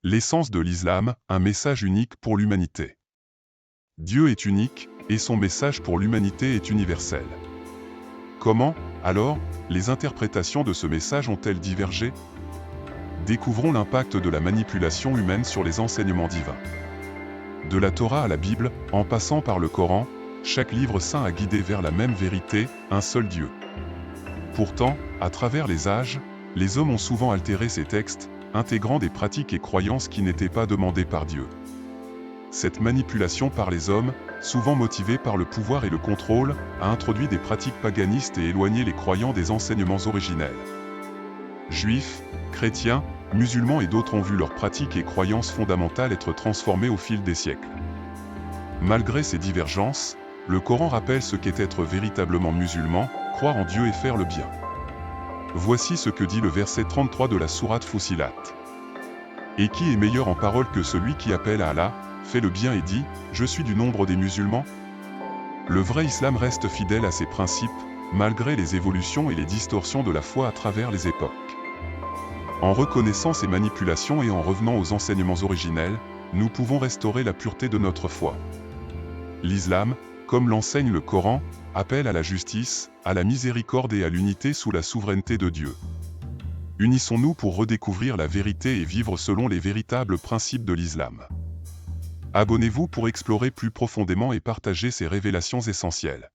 L'essence de l'islam, un message unique pour l'humanité. Dieu est unique, et son message pour l'humanité est universel. Comment, alors, les interprétations de ce message ont-elles divergé? Découvrons l'impact de la manipulation humaine sur les enseignements divins. De la Torah à la Bible, en passant par le Coran, chaque livre saint a guidé vers la même vérité, un seul Dieu. Pourtant, à travers les âges, les hommes ont souvent altéré ces textes, intégrant des pratiques et croyances qui n'étaient pas demandées par Dieu. Cette manipulation par les hommes, souvent motivée par le pouvoir et le contrôle, a introduit des pratiques paganistes et éloigné les croyants des enseignements originels. Juifs, chrétiens, musulmans et d'autres ont vu leurs pratiques et croyances fondamentales être transformées au fil des siècles. Malgré ces divergences, le Coran rappelle ce qu'est être véritablement musulman, croire en Dieu et faire le bien. Voici ce que dit le verset 33 de la sourate Fussilat. Et qui est meilleur en parole que celui qui appelle à Allah, fait le bien et dit « Je suis du nombre des musulmans » Le vrai islam reste fidèle à ses principes, malgré les évolutions et les distorsions de la foi à travers les époques. En reconnaissant ces manipulations et en revenant aux enseignements originels, nous pouvons restaurer la pureté de notre foi. L'islam, comme l'enseigne le Coran, appelle à la justice, à la miséricorde et à l'unité sous la souveraineté de Dieu. Unissons-nous pour redécouvrir la vérité et vivre selon les véritables principes de l'islam. Abonnez-vous pour explorer plus profondément et partager ces révélations essentielles.